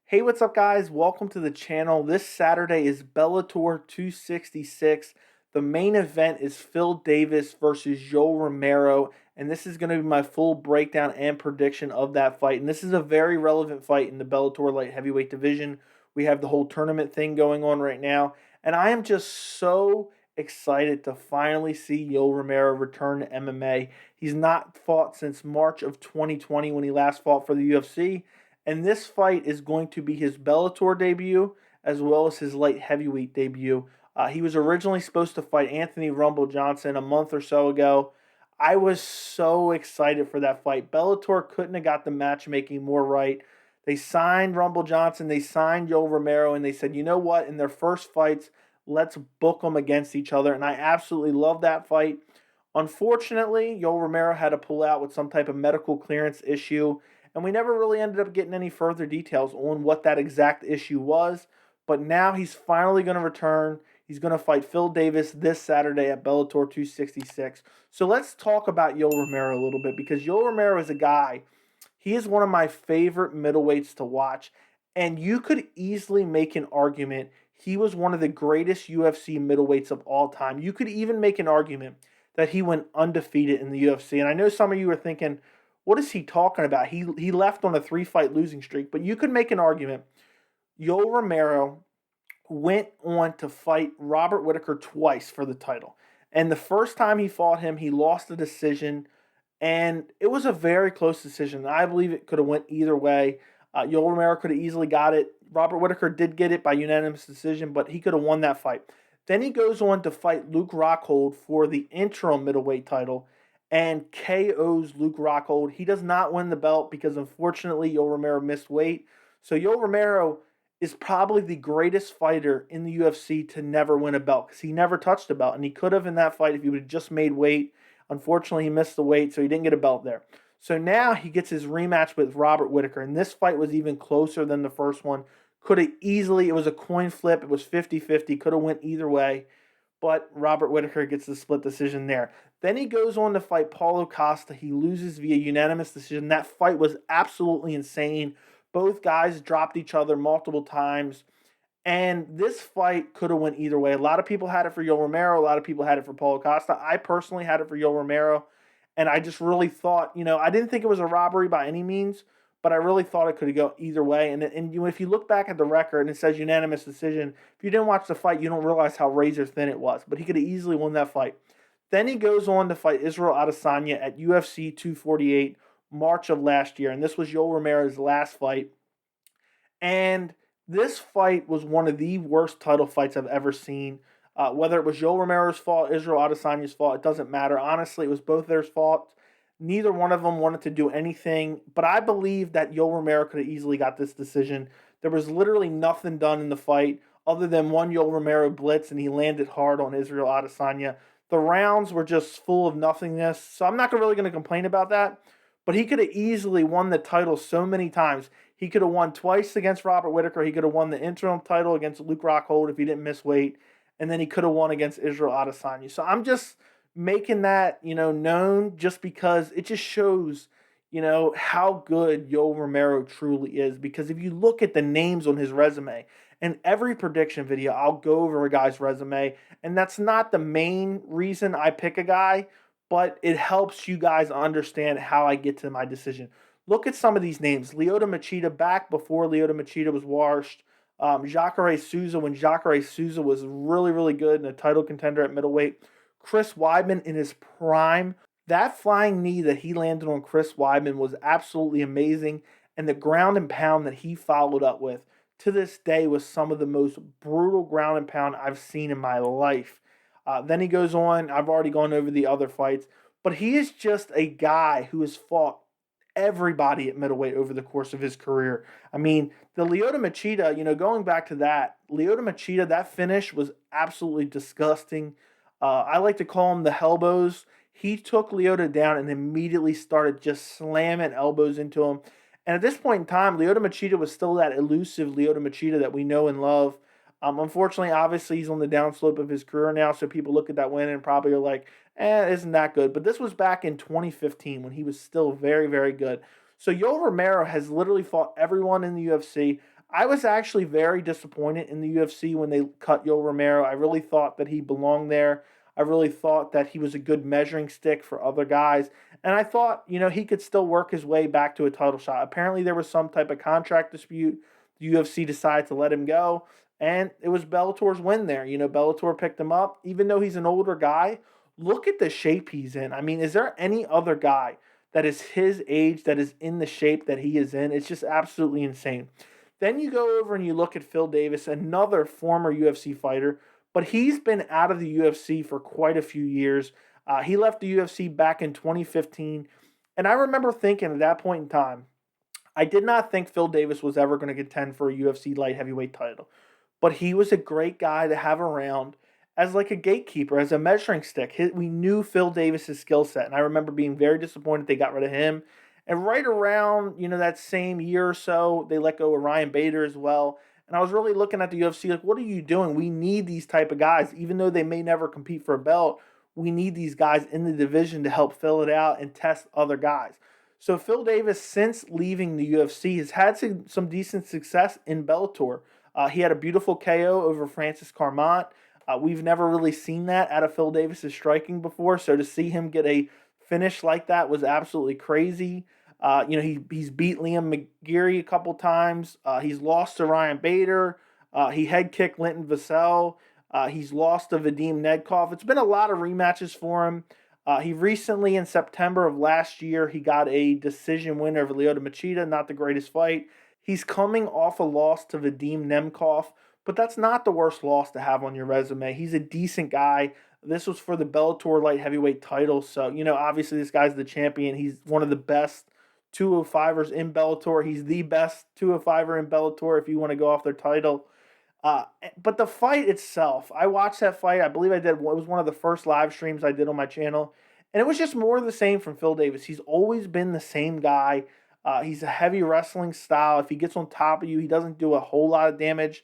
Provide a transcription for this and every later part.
Hey, what's up, guys? Welcome to the channel. This Saturday is Bellator 266. The main event is Phil Davis versus Yoel Romero, and this is going to be my full breakdown and prediction of that fight. And this is a very relevant fight in the Bellator light heavyweight division. We have the whole tournament thing going on right now, and I am just so excited to finally see Yoel Romero return to MMA. He's not fought since March of 2020 when he last fought for the UFC. And this fight is going to be his Bellator debut as well as his light heavyweight debut. He was originally supposed to fight Anthony Rumble Johnson a month or so ago. I was so excited for that fight. Bellator couldn't have got the matchmaking more right. They signed Rumble Johnson, they signed Yoel Romero, and they said, you know what, in their first fights, let's book them against each other. And I absolutely love that fight. Unfortunately, Yoel Romero had to pull out with some type of medical clearance issue, and we never really ended up getting any further details on what that exact issue was. But now he's finally going to return. He's going to fight Phil Davis this Saturday at Bellator 266. So let's talk about Yoel Romero a little bit, because Yoel Romero is a guy, he is one of my favorite middleweights to watch. And you could easily make an argument he was one of the greatest UFC middleweights of all time. You could even make an argument that he went undefeated in the UFC. And I know some of you are thinking, what is he talking about? He left on a 3-fight losing streak, but you could make an argument. Yoel Romero went on to fight Robert Whittaker twice for the title. And the first time he fought him, he lost the decision, and it was a very close decision. I believe it could have went either way. Yoel Romero could have easily got it. Robert Whittaker did get it by unanimous decision, but he could have won that fight. Then he goes on to fight Luke Rockhold for the interim middleweight title and KOs Luke Rockhold. He does not win the belt because, unfortunately, Yoel Romero missed weight. So Yoel Romero is probably the greatest fighter in the UFC to never win a belt, because he never touched a belt, and he could have in that fight if he would have just made weight. Unfortunately, he missed the weight, so he didn't get a belt there. So now he gets his rematch with Robert Whittaker, and this fight was even closer than the first one. Could have easily, it was a coin flip, it was 50-50, could have went either way, but Robert Whittaker gets the split decision there. Then he goes on to fight Paulo Costa. He loses via unanimous decision. That fight was absolutely insane. Both guys dropped each other multiple times. And this fight could have went either way. A lot of people had it for Yoel Romero. A lot of people had it for Paulo Costa. I personally had it for Yoel Romero. And I just really thought, I didn't think it was a robbery by any means, but I really thought it could have gone either way. And if you look back at the record and it says unanimous decision, if you didn't watch the fight, you don't realize how razor thin it was. But he could have easily won that fight. Then he goes on to fight Israel Adesanya at UFC 248, March of last year. And this was Yoel Romero's last fight. And this fight was one of the worst title fights I've ever seen. Whether it was Yoel Romero's fault, Israel Adesanya's fault, it doesn't matter. Honestly, it was both their fault. Neither one of them wanted to do anything, but I believe that Yoel Romero could have easily got this decision. There was literally nothing done in the fight other than one Yoel Romero blitz, and he landed hard on Israel Adesanya. The rounds were just full of nothingness, so I'm not really going to complain about that. But he could have easily won the title so many times. He could have won twice against Robert Whittaker. He could have won the interim title against Luke Rockhold if he didn't miss weight. And then he could have won against Israel Adesanya. So I'm just making that, known, just because it just shows, how good Yoel Romero truly is. Because if you look at the names on his resume, and every prediction video, I'll go over a guy's resume. And that's not the main reason I pick a guy, but it helps you guys understand how I get to my decision. Look at some of these names. Lyoto Machida, back before Lyoto Machida was washed. Jacare Souza, when Jacare Souza was really, really good and a title contender at middleweight. Chris Weidman in his prime. That flying knee that he landed on Chris Weidman was absolutely amazing. And the ground and pound that he followed up with, to this day, was some of the most brutal ground and pound I've seen in my life. Then he goes on. I've already gone over the other fights. But he is just a guy who has fought everybody at middleweight over the course of his career. I mean, the Lyoto Machida, going back to that, Lyoto Machida, that finish was absolutely disgusting. I like to call him the Hellbows. He took Lyoto down and immediately started just slamming elbows into him. And at this point in time, Lyoto Machida was still that elusive Lyoto Machida that we know and love. Unfortunately, obviously, he's on the downslope of his career now, so people look at that win and probably are like, isn't that good? But this was back in 2015 when he was still very, very good. So Yoel Romero has literally fought everyone in the UFC. I was actually very disappointed in the UFC when they cut Yoel Romero. I really thought that he belonged there. I really thought that he was a good measuring stick for other guys. And I thought, he could still work his way back to a title shot. Apparently, there was some type of contract dispute. The UFC decided to let him go. And it was Bellator's win there. Bellator picked him up. Even though he's an older guy, look at the shape he's in. I mean, is there any other guy that is his age that is in the shape that he is in? It's just absolutely insane. Then you go over and you look at Phil Davis, another former UFC fighter, but he's been out of the UFC for quite a few years. He left the UFC back in 2015. And I remember thinking at that point in time, I did not think Phil Davis was ever going to contend for a UFC light heavyweight title. But he was a great guy to have around as like a gatekeeper, as a measuring stick. We knew Phil Davis's skill set, and I remember being very disappointed they got rid of him. And right around, that same year or so, they let go of Ryan Bader as well. And I was really looking at the UFC like, what are you doing? We need these type of guys, even though they may never compete for a belt. We need these guys in the division to help fill it out and test other guys. So Phil Davis, since leaving the UFC, has had some decent success in Bellator. He had a beautiful KO over Francis Carmont. We've never really seen that out of Phil Davis's striking before, so to see him get a finish like that was absolutely crazy. He's beat Liam McGeary a couple times. He's lost to Ryan Bader. He head kicked Linton Vassell. He's lost to Vadim Nedkov. It's been a lot of rematches for him. He recently, in September of last year, he got a decision win over Lyoto Machida. Not the greatest fight. He's coming off a loss to Vadim Nemkov, but that's not the worst loss to have on your resume. He's a decent guy. This was for the Bellator light heavyweight title. So, obviously this guy's the champion. He's one of the best 205ers in Bellator. He's the best 205er in Bellator if you want to go off their title. But the fight itself, I watched that fight. I believe I did. It was one of the first live streams I did on my channel. And it was just more of the same from Phil Davis. He's always been the same guy. He's a heavy wrestling style. If he gets on top of you, he doesn't do a whole lot of damage.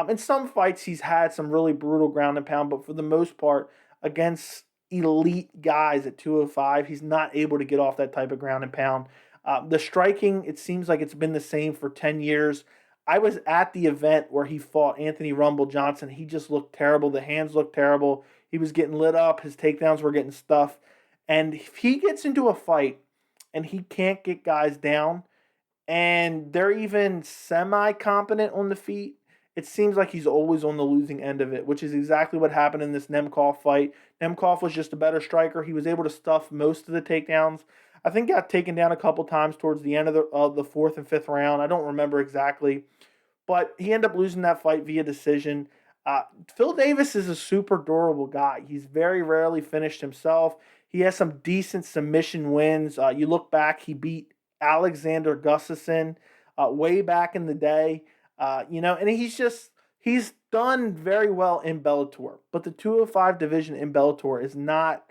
In some fights, he's had some really brutal ground and pound, but for the most part, against elite guys at 205, he's not able to get off that type of ground and pound. The striking, it seems like it's been the same for 10 years. I was at the event where he fought Anthony Rumble Johnson. He just looked terrible. The hands looked terrible. He was getting lit up. His takedowns were getting stuffed. And if he gets into a fight and he can't get guys down and they're even semi-competent on the feet, it seems like he's always on the losing end of it, which is exactly what happened in this Nemkov fight. Nemkov was just a better striker. He was able to stuff most of the takedowns. I think got taken down a couple times towards the end of the fourth and fifth round. I don't remember exactly. But he ended up losing that fight via decision. Phil Davis is a super durable guy. He's very rarely finished himself. He has some decent submission wins. You look back, he beat Alexander Gustafsson way back in the day. And he's done very well in Bellator. But the 205 division in Bellator is not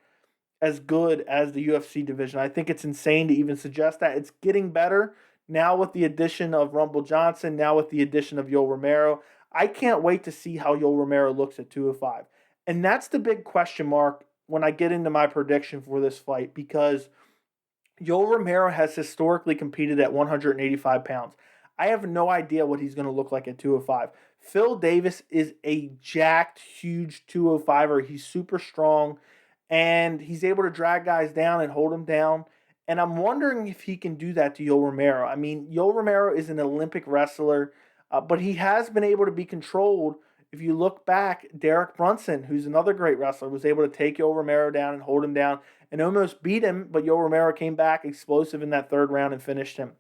as good as the UFC division. I think it's insane to even suggest that. It's getting better now with the addition of Rumble Johnson, now with the addition of Yoel Romero. I can't wait to see how Yoel Romero looks at 205. And that's the big question mark when I get into my prediction for this fight, because Yoel Romero has historically competed at 185 pounds. I have no idea what he's going to look like at 205. Phil Davis is a jacked, huge 205er. He's super strong, and he's able to drag guys down and hold them down. And I'm wondering if he can do that to Yoel Romero. I mean, Yoel Romero is an Olympic wrestler, but he has been able to be controlled. If you look back, Derek Brunson, who's another great wrestler, was able to take Yoel Romero down and hold him down and almost beat him, but Yoel Romero came back explosive in that third round and finished him.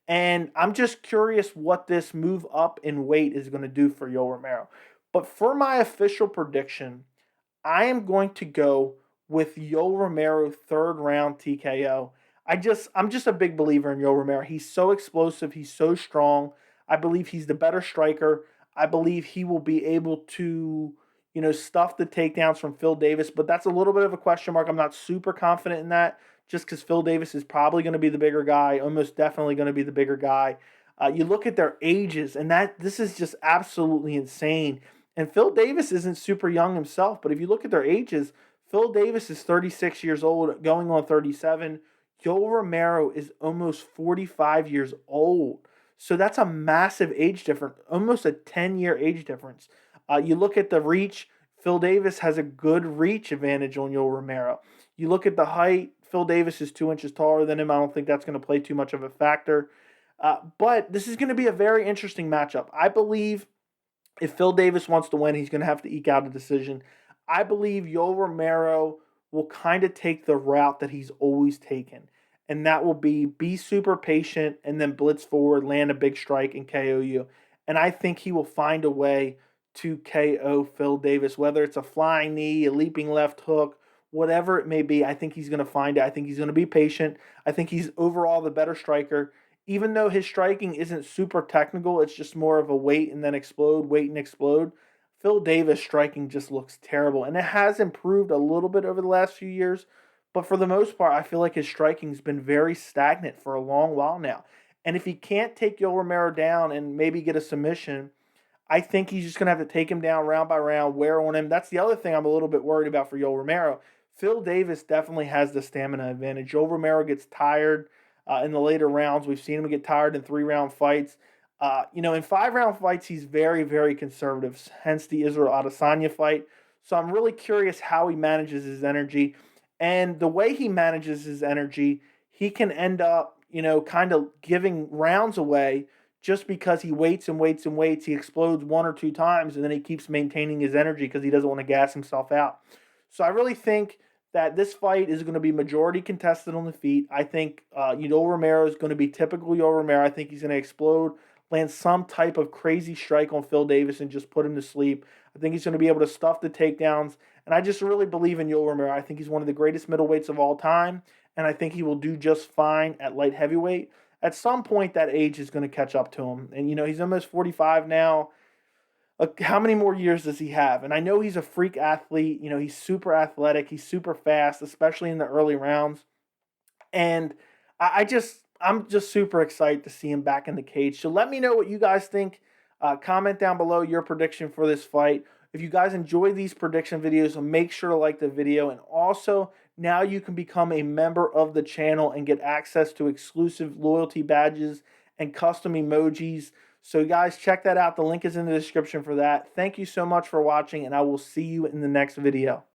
And I'm just curious what this move up in weight is going to do for Yoel Romero. But for my official prediction, I am going to go with Yoel Romero third round TKO. I'm just a big believer in Yoel Romero. He's so explosive. He's so strong. I believe he's the better striker. I believe he will be able to, stuff the takedowns from Phil Davis, but that's a little bit of a question mark. I'm not super confident in that just because Phil Davis is probably going to be the bigger guy, almost definitely going to be the bigger guy. You look at their ages, and this is just absolutely insane. And Phil Davis isn't super young himself, but if you look at their ages, Phil Davis is 36 years old, going on 37. Yoel Romero is almost 45 years old. So that's a massive age difference, almost a 10-year age difference. You look at the reach, Phil Davis has a good reach advantage on Yoel Romero. You look at the height, Phil Davis is 2 inches taller than him. I don't think that's going to play too much of a factor. But this is going to be a very interesting matchup. I believe if Phil Davis wants to win, he's going to have to eke out a decision. I believe Yoel Romero will kind of take the route that he's always taken, and that will be super patient and then blitz forward, land a big strike, and KO you. And I think he will find a way to KO Phil Davis, whether it's a flying knee, a leaping left hook, whatever it may be. I think he's going to find it. I think he's going to be patient. I think he's overall the better striker, even though his striking isn't super technical, it's just more of a wait and then explode, wait and explode. Phil Davis striking just looks terrible. And it has improved a little bit over the last few years, but for the most part, I feel like his striking's been very stagnant for a long while now. And if he can't take Yoel Romero down and maybe get a submission, I think he's just going to have to take him down round by round, wear on him. That's the other thing I'm a little bit worried about for Yoel Romero. Phil Davis definitely has the stamina advantage. Yoel Romero gets tired in the later rounds. We've seen him get tired in 3-round fights. In 5-round fights, he's very, very conservative, hence the Israel Adesanya fight. So I'm really curious how he manages his energy. And the way he manages his energy, he can end up, kind of giving rounds away just because he waits and waits and waits. He explodes 1 or 2 times, and then he keeps maintaining his energy because he doesn't want to gas himself out. So I really think that this fight is going to be majority contested on the feet. I think Yoel Romero is going to be typical Yoel Romero. I think he's going to explode, land some type of crazy strike on Phil Davis and just put him to sleep. I think he's going to be able to stuff the takedowns. And I just really believe in Yoel Romero. I think he's one of the greatest middleweights of all time, and I think he will do just fine at light heavyweight. At some point, that age is going to catch up to him. And, he's almost 45 now. How many more years does he have? And I know he's a freak athlete. He's super athletic. He's super fast, especially in the early rounds. And I'm just super excited to see him back in the cage. So let me know what you guys think. Comment down below your prediction for this fight. If you guys enjoy these prediction videos, make sure to like the video. And also, now you can become a member of the channel and get access to exclusive loyalty badges and custom emojis. So guys, check that out. The link is in the description for that. Thank you so much for watching, and I will see you in the next video.